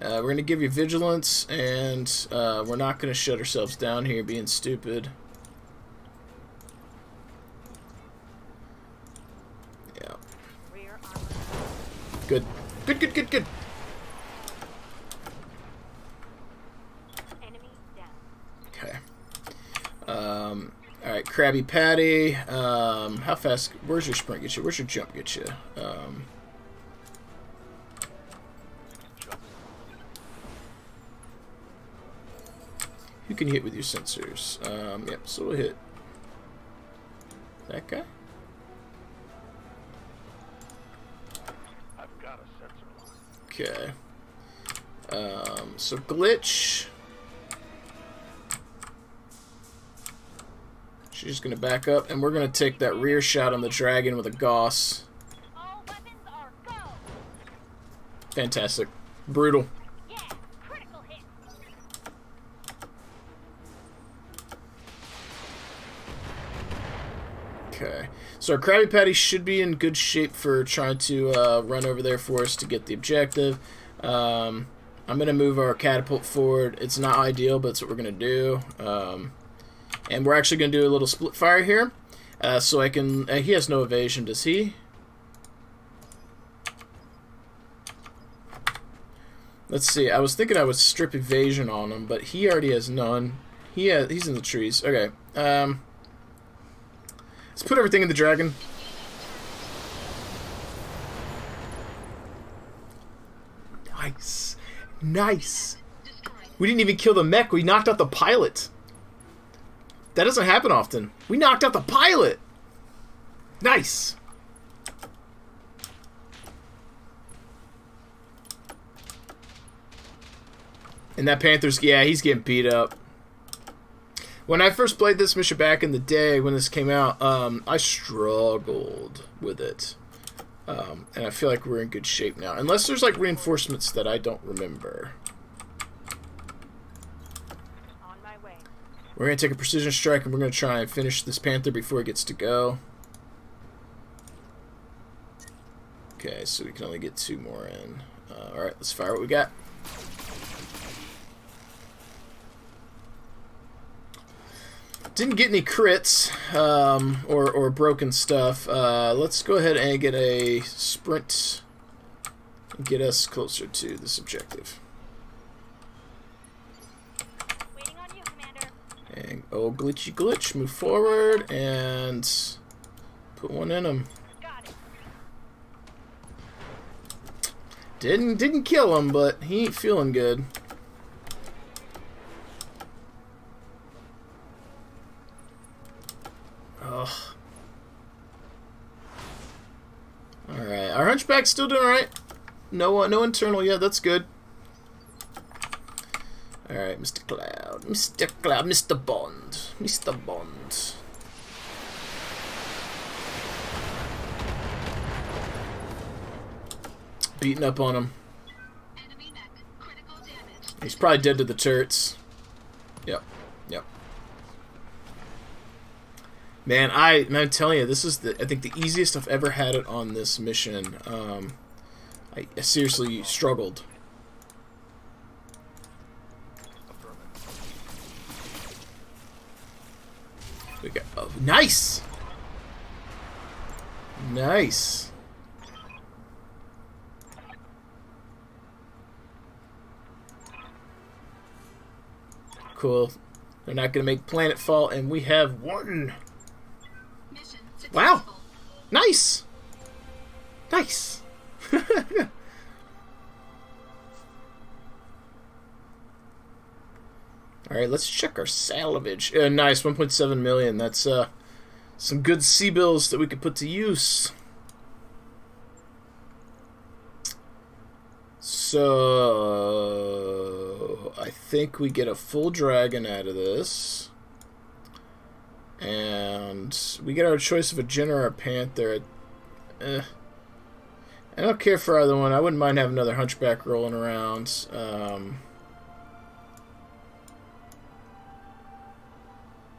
Speaker 1: We're going to give you vigilance, and we're not going to shut ourselves down here being stupid. Yeah. Good. Good.
Speaker 2: Enemy down.
Speaker 1: Okay. Alright, Krabby Patty. How fast? Where's your sprint get you? Where's your jump get you? You can hit with your sensors. Yep, so we'll hit that guy.
Speaker 3: I've got a sensor line.
Speaker 1: Okay. So glitch. She's just gonna back up, and we're gonna take that rear shot on the dragon with a Gauss.
Speaker 2: All weapons are go.
Speaker 1: Fantastic. Brutal.
Speaker 2: Yeah, critical hit.
Speaker 1: Okay. So our Krabby Patty should be in good shape for trying to run over there for us to get the objective. I'm going to move our catapult forward. It's not ideal, but it's what we're going to do. And we're actually going to do a little split fire here. So I can... he has no evasion, does he? Let's see. I was thinking I would strip evasion on him, but he already has none. He's in the trees. Okay. Let's put everything in the dragon. Nice. Nice. We didn't even kill the mech. We knocked out the pilot. That doesn't happen often. We knocked out the pilot. Nice. And that Panther's, yeah, he's getting beat up. When I first played this mission back in the day, when this came out, I struggled with it. And I feel like we're in good shape now. Unless there's, like, reinforcements that I don't remember.
Speaker 2: On my way.
Speaker 1: We're going to take a precision strike, and we're going to try and finish this Panther before it gets to go. Okay, so we can only get 2 more in. Alright, let's fire what we got. Didn't get any crits or broken stuff. Let's go ahead and get a sprint and get us closer to this objective.
Speaker 2: Waiting on you, Commander.
Speaker 1: And oh, glitchy glitch, move forward and put one in him.
Speaker 2: Got it.
Speaker 1: Didn't kill him, but he ain't feeling good. Ugh. Alright, our Hunchback's still doing alright. No internal yet, that's good. Alright, Mr. Cloud. Mr. Cloud, Mr. Bond. Mr. Bond. Beating up on him. He's probably dead to the turrets. Yep. Yep. Man, I'm telling you, this is I think the easiest I've ever had it on this mission. I seriously struggled. We got, oh, nice, nice. Cool. They're not gonna make planet fall, and we have one. Wow! Nice! Nice! Alright, let's check our salvage. Nice, 1.7 million. That's some good sea bills that we could put to use. So I think we get a full dragon out of this. And we get our choice of a Jinn or a Panther. I don't care for either one. I wouldn't mind having another Hunchback rolling around.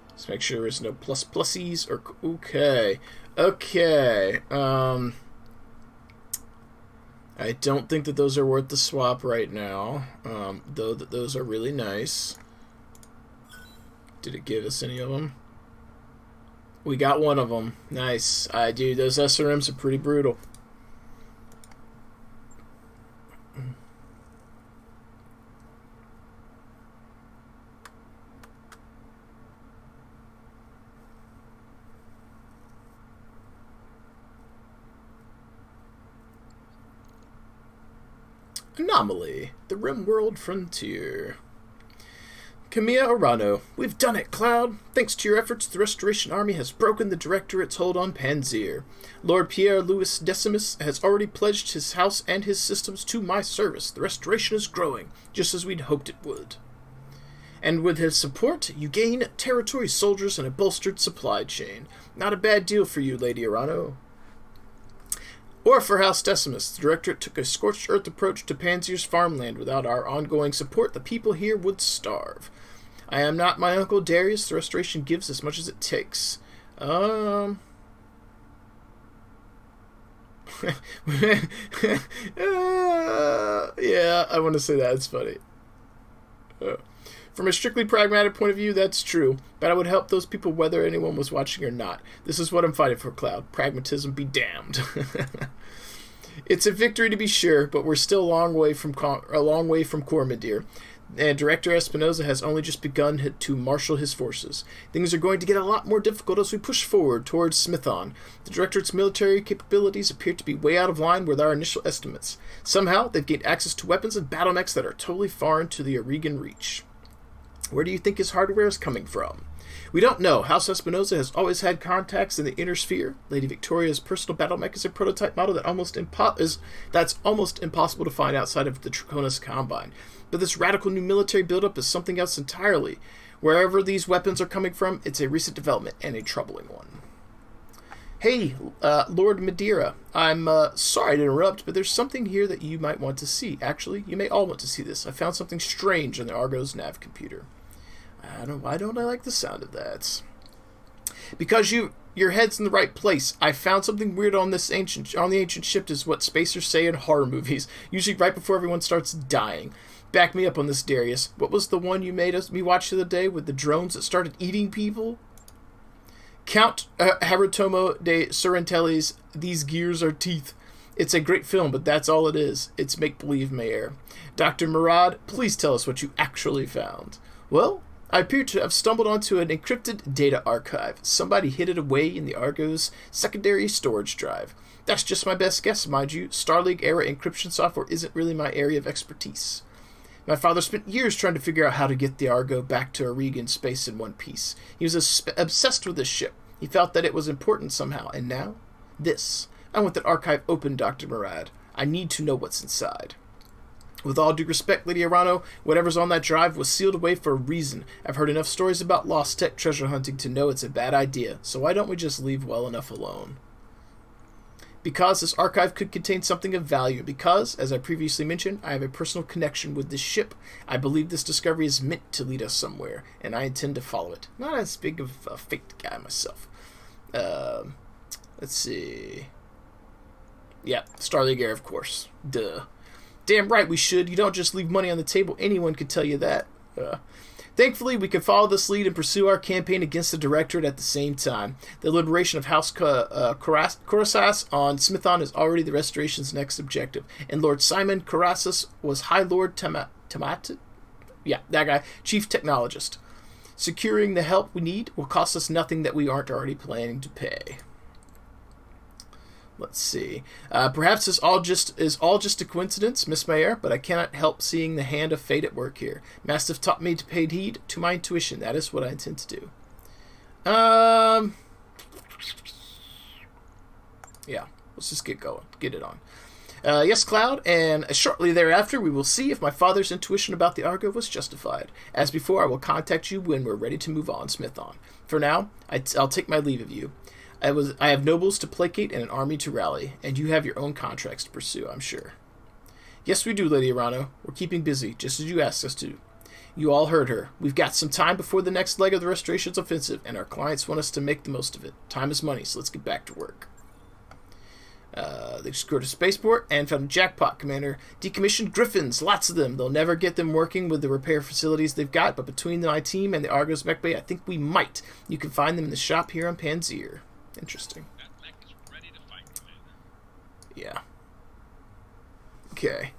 Speaker 1: Let's make sure there's no plusies or... Okay. Okay. I don't think that those are worth the swap right now. Though that those are really nice. Did it give us any of them? We got one of them. Nice. Dude, those SRMs are pretty brutal. Anomaly. The Rimworld Frontier. Kamiya Arano. We've done it, Cloud. Thanks to your efforts, the Restoration Army has broken the Directorate's hold on Panzer. Lord Pierre-Louis Decimus has already pledged his house and his systems to my service. The Restoration is growing, just as we'd hoped it would. And with his support, you gain territory, soldiers, and a bolstered supply chain. Not a bad deal for you, Lady Arano. Or for House Decimus, the Directorate took a scorched earth approach to Panzer's farmland. Without our ongoing support, the people here would starve. I am not my Uncle Darius. The Restoration gives as much as it takes. Yeah, I want to say that. It's funny. From a strictly pragmatic point of view, that's true, but I would help those people whether anyone was watching or not. This is what I'm fighting for, Cloud. Pragmatism be damned. It's a victory to be sure, but we're still a long way from Cormadir, and Director Espinosa has only just begun to marshal his forces. Things are going to get a lot more difficult as we push forward towards Smithon. The Directorate's military capabilities appear to be way out of line with our initial estimates. Somehow, they've gained access to weapons and battle mechs that are totally foreign to the Aurigan reach. Where do you think his hardware is coming from? We don't know. House Espinosa has always had contacts in the inner sphere. Lady Victoria's personal battle mech is a prototype model that's almost impossible to find outside of the Draconis Combine. But this radical new military buildup is something else entirely. Wherever these weapons are coming from, it's a recent development and a troubling one. Hey, Lord Madeira, I'm sorry to interrupt, but there's something here that you might want to see. Actually, you may all want to see this. I found something strange on the Argo's nav computer. Why don't I like the sound of that? Because your head's in the right place. I found something weird on the ancient ship, is what spacers say in horror movies, usually right before everyone starts dying. Back me up on this, Darius. What was the one you made me watch the other day with the drones that started eating people? Count Harutomo de Sorrentelli's These Gears Are Teeth. It's a great film, but that's all it is. It's make-believe, Mayor. Dr. Murad, please tell us what you actually found. Well, I appear to have stumbled onto an encrypted data archive. Somebody hid it away in the Argo's secondary storage drive. That's just my best guess, mind you. Starleague-era encryption software isn't really my area of expertise. My father spent years trying to figure out how to get the Argo back to Aurigan space in one piece. He was obsessed with this ship. He felt that it was important somehow. And now, this. I want that archive open, Dr. Murad. I need to know what's inside. With all due respect, Lady Arano, whatever's on that drive was sealed away for a reason. I've heard enough stories about lost tech treasure hunting to know it's a bad idea, so why don't we just leave well enough alone? Because this archive could contain something of value. Because, as I previously mentioned, I have a personal connection with this ship. I believe this discovery is meant to lead us somewhere, and I intend to follow it. Not as big of a faked guy myself. Let's see. Yeah, Starleague Air, of course. Duh. Damn right we should. You don't just leave money on the table. Anyone could tell you that. Thankfully, we can follow this lead and pursue our campaign against the Directorate at the same time. The liberation of House Coruscant on Smithon is already the Restoration's next objective, and Lord Simon Carassus was High Lord Tamat? Yeah, that guy. Chief Technologist. Securing the help we need will cost us nothing that we aren't already planning to pay. Let's see. Perhaps this is all just a coincidence, Miss Mayer, but I cannot help seeing the hand of fate at work here. Mastiff taught me to pay heed to my intuition. That is what I intend to do. Yeah, let's just get going. Get it on. Yes, Cloud, and shortly thereafter we will see if my father's intuition about the Argo was justified. As before, I will contact you when we're ready to move on, Smithon. For now, I'll take my leave of you. I have nobles to placate and an army to rally, and you have your own contracts to pursue, I'm sure. Yes, we do, Lady Arano. We're keeping busy, just as you asked us to. You all heard her. We've got some time before the next leg of the Restoration's offensive, and our clients want us to make the most of it. Time is money, so let's get back to work. They secured a spaceport and found a jackpot, Commander. Decommissioned Griffins, lots of them. They'll never get them working with the repair facilities they've got, but between my team and the Argo's mech bay, I think we might. You can find them in the shop here on Panzer. Interesting.
Speaker 4: That mech is ready to fight, Commander.
Speaker 1: Yeah. Okay.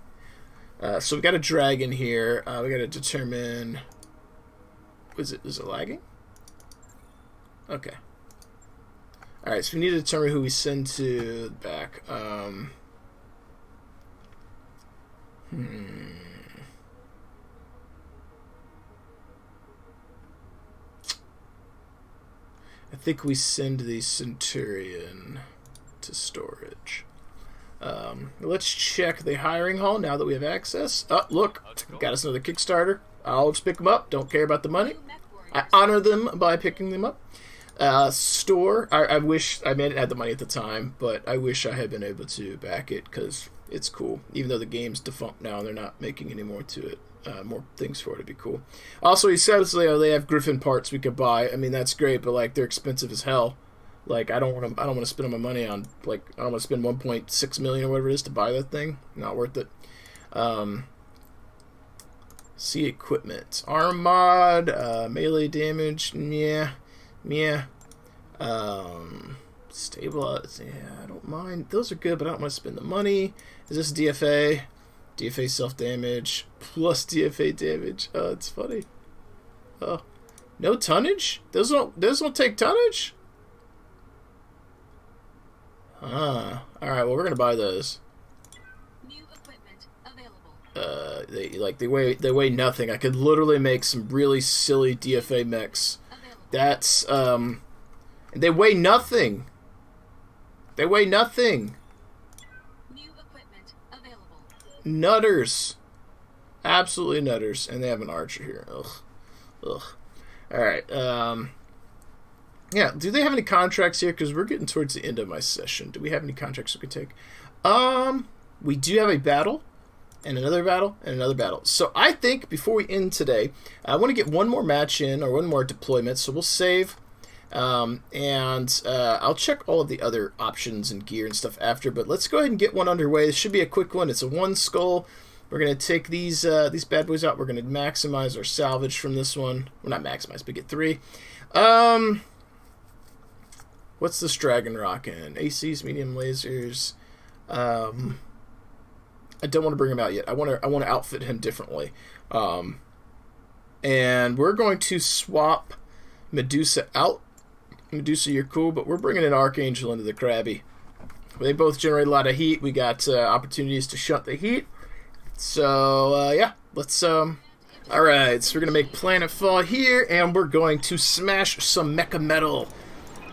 Speaker 1: So we got a dragon here. We got to determine. Is it lagging? Okay. All right. So we need to determine who we send to the back. I think we send the Centurion to storage. Let's check the hiring hall now that we have access. Oh, look, got us another Kickstarter. I'll just pick them up. Don't care about the money. I honor them by picking them up. Store. I wish I may have had the money at the time, but I wish I had been able to back it because it's cool. Even though the game's defunct now and they're not making any more to it. More things for it to be cool. Also, he says they have Griffin parts we could buy. I mean, that's great, but like they're expensive as hell. Like, I don't want to spend my money on, like, I don't want to spend 1.6 million or whatever it is to buy that thing. Not worth it. See equipment. Arm mod, melee damage, yeah. Stabilize, yeah, I don't mind. Those are good, but I don't want to spend the money. Is this DFA? DFA self-damage plus DFA damage. Oh, it's funny. Oh, no tonnage? Those don't take tonnage? Alright, well, we're gonna buy those.
Speaker 5: New equipment available.
Speaker 1: They weigh nothing. I could literally make some really silly DFA mechs. That's they weigh nothing. They weigh nothing.
Speaker 5: New equipment available.
Speaker 1: Nutters. Absolutely nutters. And they have an archer here. Ugh. Alright, yeah, do they have any contracts here? Because we're getting towards the end of my session. Do we have any contracts we could take? We do have a battle, and another battle, and another battle. So I think before we end today, I want to get one more match in, or one more deployment. So we'll save, and I'll check all of the other options and gear and stuff after. But let's go ahead and get one underway. This should be a quick one. It's a one skull. We're going to take these bad boys out. We're going to maximize our salvage from this one. Well, not maximize, but get 3. What's this Dragon Rock in? ACs, medium lasers. I don't want to bring him out yet. I want to outfit him differently. And we're going to swap Medusa out. Medusa, you're cool, but we're bringing an Archangel into the Krabby. They both generate a lot of heat. We got opportunities to shunt the heat. So, yeah, let's, alright, so we're going to make Planetfall here, and we're going to smash some mecha metal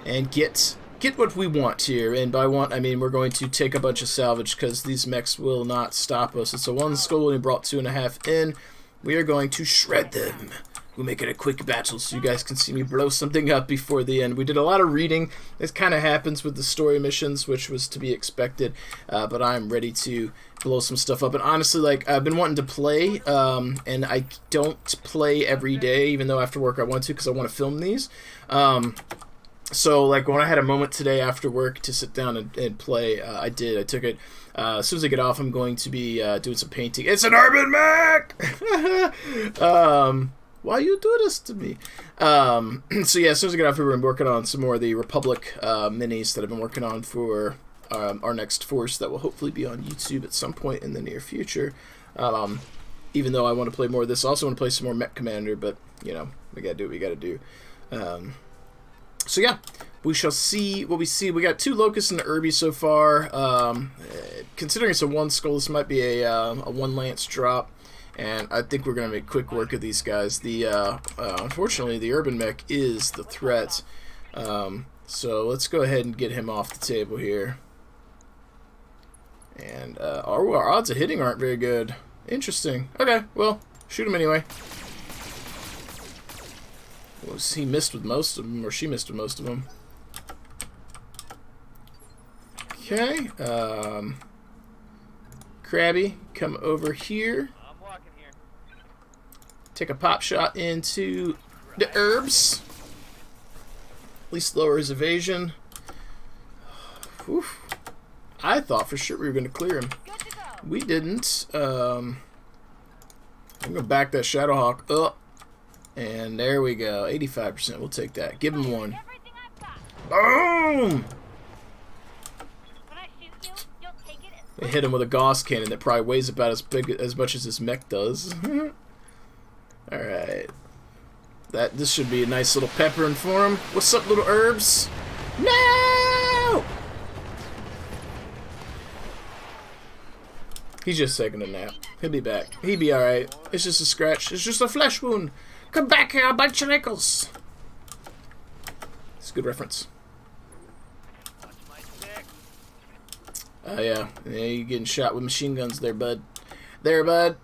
Speaker 1: and get what we want here. And by want, I mean we're going to take a bunch of salvage, because these mechs will not stop us. It's a one skull, and we brought 2.5 in. We are going to shred them. We'll make it a quick battle so you guys can see me blow something up before the end. We did a lot of reading. This kind of happens with the story missions, which was to be expected. But I'm ready to blow some stuff up. And honestly, like, I've been wanting to play, and I don't play every day, even though after work I want to, because I want to film these. So, like, when I had a moment today after work to sit down and play, I did. I took it. As soon as I get off, I'm going to be doing some painting. It's an urban mech! Why you do this to me? So, yeah, as soon as I get off here, I'm working on some more of the Republic minis that I've been working on for our next force that will hopefully be on YouTube at some point in the near future. Even though I want to play more of this. I also want to play some more Mech Commander, but, you know, we gotta do what we gotta do. So yeah, we shall see what we see. We got 2 Locusts and an Irby so far. Considering it's a 1 skull, this might be a 1 Lance drop. And I think we're going to make quick work of these guys. Unfortunately, the Urban Mech is the threat. So let's go ahead and get him off the table here. And our odds of hitting aren't very good. Interesting. Okay, well, shoot him anyway. Well, he missed with most of them, or she missed with most of them. Okay. Krabby, come over here.
Speaker 4: I'm walking here.
Speaker 1: Take a pop shot into the herbs. At least lower his evasion. Oof. I thought for sure we were going to clear him. We didn't. I'm going to back that Shadowhawk up. And there we go. 85%. We'll take that. Give him 1.
Speaker 2: Everything I've got.
Speaker 1: Boom!
Speaker 2: When I shoot you, you'll take it and
Speaker 1: They hit him with a Gauss cannon that probably weighs about as much as his mech does. Alright. This should be a nice little peppering for him. What's up, little herbs? No! He's just taking a nap. He'll be back. He'll be alright. It's just a scratch. It's just a flesh wound. Come back here, I'll bite your ankles. It's a good reference.
Speaker 4: Watch my stick.
Speaker 1: Oh, yeah. Yeah, you're getting shot with machine guns there, bud. There, bud.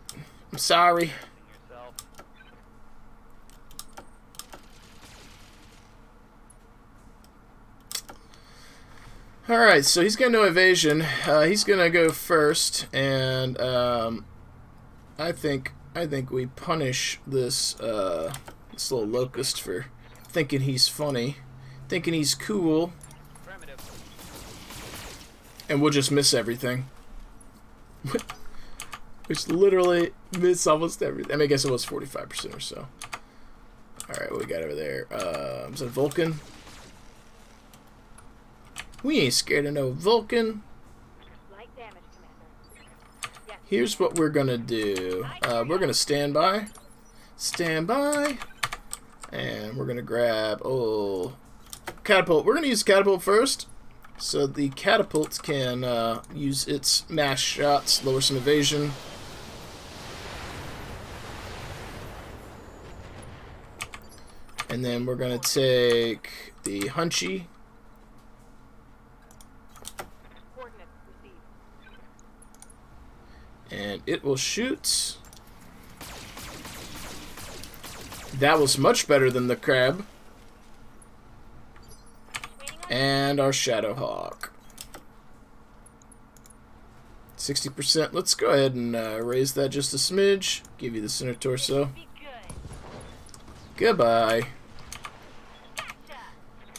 Speaker 1: I'm sorry.
Speaker 4: Yourself.
Speaker 1: Alright, so he's got no evasion. He's gonna go first, and I think we punish this this little locust for thinking he's funny, thinking he's cool. and we'll just miss everything. Which literally miss almost everything. I mean, I guess it was 45% or so. Alright, what we got over there? Is that Vulcan? We ain't scared of no Vulcan.
Speaker 2: Light damage, Commander. Yes.
Speaker 1: Here's what we're gonna do. We're gonna stand by. Stand by. And we're gonna grab, catapult. We're gonna use catapult first. So the catapult can use its mass shots, lower some evasion. And then we're gonna take the Hunchy.
Speaker 2: Coordinates received.
Speaker 1: And it will shoot. That was much better than the crab.
Speaker 2: Waiting on
Speaker 1: And our Shadowhawk. 60%. Let's go ahead and raise that just a smidge. Give you the center torso.
Speaker 2: be good.
Speaker 1: Goodbye.
Speaker 2: Gotcha.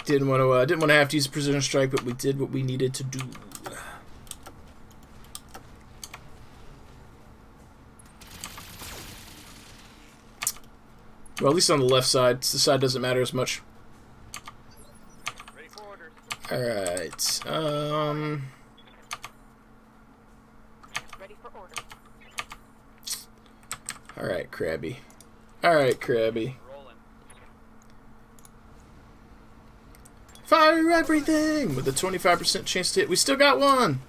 Speaker 1: Didn't want to have to use precision strike, but we did what we needed to do. Well, at least on the left side. The side doesn't matter as much.
Speaker 4: Ready for orders.
Speaker 1: Alright.
Speaker 2: Ready for orders.
Speaker 1: Alright, Krabby. Alright, Krabby.
Speaker 4: Rolling.
Speaker 1: Fire everything! With a 25% chance to hit. We still got one!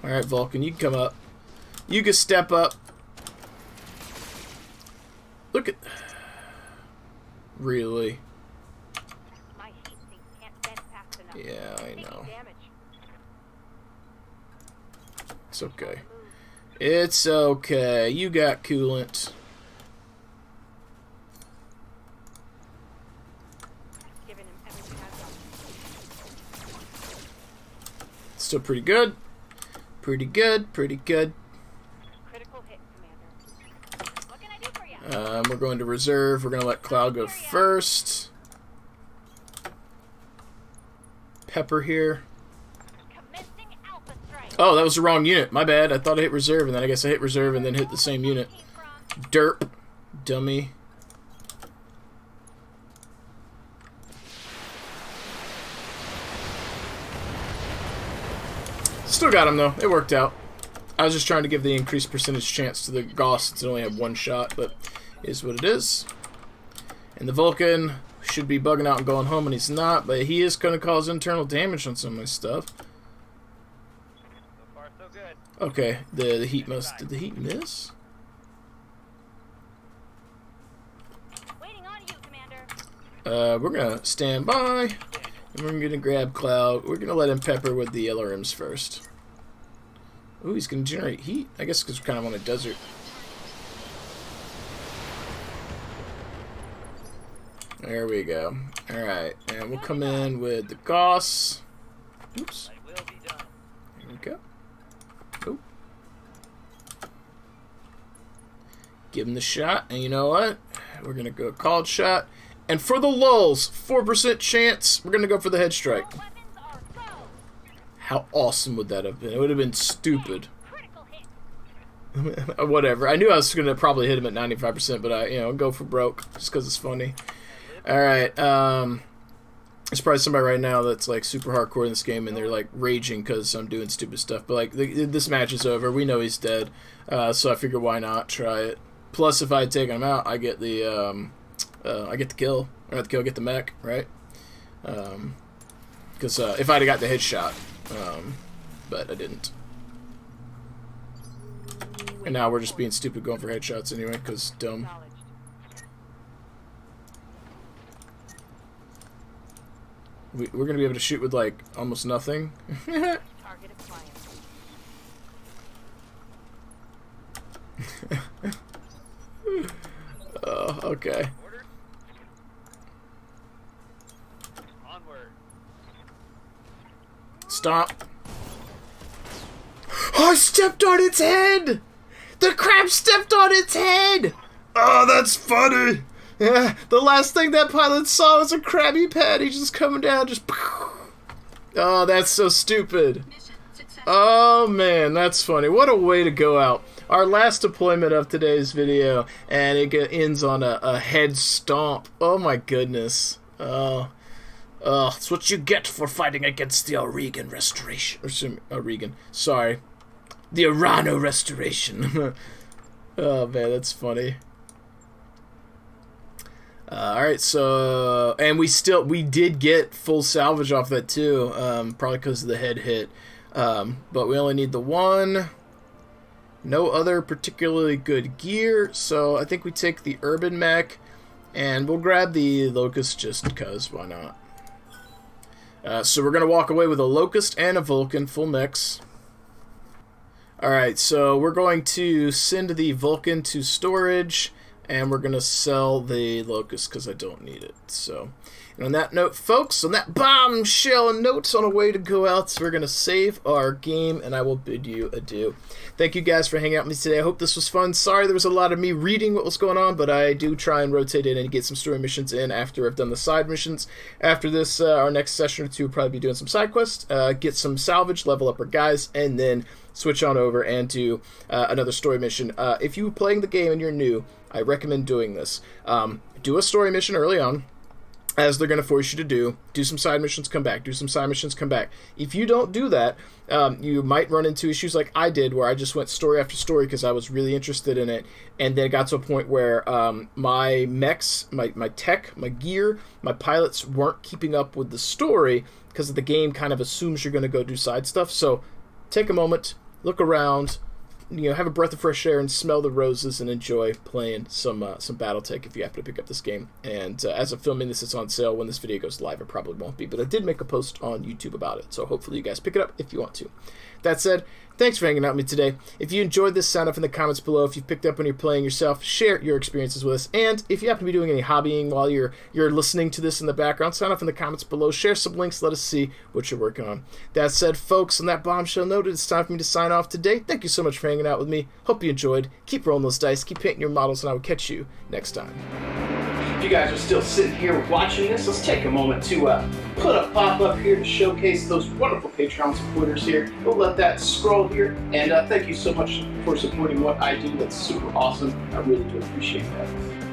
Speaker 1: Alright, Vulcan, you can come up. You can step up. Look at... Really?
Speaker 2: My heat sink can't bend fast enough.
Speaker 1: Yeah, I
Speaker 2: Taking
Speaker 1: know.
Speaker 2: damage.
Speaker 1: It's okay. It's okay. You got coolant.
Speaker 2: Giving him everything I've got.
Speaker 1: Still pretty good. Pretty good. Pretty good.
Speaker 2: Critical hit, Commander. What can I do for you?
Speaker 1: We're going to reserve. We're going to let Cloud go first. Pepper here.
Speaker 2: Commencing Alpha Strike.
Speaker 1: Oh, that was the wrong unit. My bad. I thought I hit reserve, and then I guess I hit reserve and then hit the same unit.
Speaker 2: Came from
Speaker 1: Derp. Dummy. Still got him, though. It worked out. I was just trying to give the increased percentage chance to the Gauss since it only had one shot, but it is what it is. And the Vulcan should be bugging out and going home, and he's not, but he is going to cause internal damage on some of my stuff.
Speaker 4: So far, so good.
Speaker 1: Okay, the heat must... Did the heat miss?
Speaker 2: waiting on you, Commander.
Speaker 1: We're going to stand by, and we're going to grab Cloud. We're going to let him pepper with the LRMs first. Ooh, he's going to generate heat. I guess because we're kind of on a desert. There we go. Alright, and we'll come in with the Gauss. Oops.
Speaker 4: I will be done.
Speaker 1: There we go. Oh. Give him the shot, and you know what? We're going to go called shot. And for the lulls, 4% chance, we're going to go for the head strike.
Speaker 2: All weapons are go.
Speaker 1: How awesome would that have been? It would have been stupid.
Speaker 2: Critical hit.
Speaker 1: Whatever. I knew I was going to probably hit him at 95%, but I, go for broke just because it's funny. Alright, there's probably somebody right now that's like super hardcore in this game and they're like raging because I'm doing stupid stuff. But like, this match is over. We know he's dead. So I figure why not try it. Plus, if I had taken him out, I get the, I get the kill. Or not the kill, I get the mech, right? Because if I'd have got the headshot. But I didn't. And now we're just being stupid going for headshots anyway, because dumb.
Speaker 2: Acknowledged.
Speaker 1: We're going to be able to shoot with, like, almost nothing.
Speaker 2: Target acquired.
Speaker 1: Oh, okay.
Speaker 4: Orders. Onward.
Speaker 1: Stop. Oh, I stepped on its head! The crab stepped on its head! Oh, that's funny! Yeah, the last thing that pilot saw was a Krabby Patty just coming down, just... Oh, that's so stupid.
Speaker 5: Mission successful.
Speaker 1: Oh man, that's funny. What a way to go out. Our last deployment of today's video, and it ends on a head stomp. Oh my goodness. It's what you get for fighting against the Oregon Restoration. Sorry. The Arano Restoration. Oh man, that's funny. Alright, so, and we did get full salvage off that too, probably because of the head hit. But we only need the one. No other particularly good gear, so I think we take the Urban Mech, and we'll grab the Locust just because, why not? So we're going to walk away with a Locust and a Vulcan, full mix. Alright, so we're going to send the Vulcan to storage, and we're going to sell the Locust because I don't need it. So, and on that note, folks, on that bombshell note on a way to go out, we're going to save our game, and I will bid you adieu. Thank you guys for hanging out with me today. I hope this was fun. Sorry there was a lot of me reading what was going on, but I do try and rotate in and get some story missions in after I've done the side missions. After this, our next session or two will probably be doing some side quests, get some salvage, level up our guys, and then switch on over and do another story mission. If you're playing the game and you're new, I recommend doing this. Do a story mission early on, as they're going to force you to do. Do some side missions, come back. Do some side missions, come back. If you don't do that, you might run into issues like I did, where I just went story after story because I was really interested in it, and then it got to a point where my mechs, my tech, my gear, my pilots weren't keeping up with the story because the game kind of assumes you're going to go do side stuff. So take a moment, look around, have a breath of fresh air and smell the roses and enjoy playing some Battletech if you happen to pick up this game. And as of filming this, it's on sale. When this video goes live, it probably won't be, but I did make a post on YouTube about it, so hopefully you guys pick it up if you want to. That said, thanks for hanging out with me today. If you enjoyed this, sound off in the comments below. If you've picked up when you're playing yourself, share your experiences with us. And if you happen to be doing any hobbying while you're listening to this in the background, sound off in the comments below. Share some links. Let us see what you're working on. That said, folks, on that bombshell note, it's time for me to sign off today. Thank you so much for hanging out with me. Hope you enjoyed. Keep rolling those dice. Keep painting your models, and I will catch you next time. If you guys are still sitting here watching this, let's take a moment to put a pop-up here to showcase those wonderful Patreon supporters here. We'll let that scroll here, and thank you so much for supporting what I do. That's super awesome. I really do appreciate that.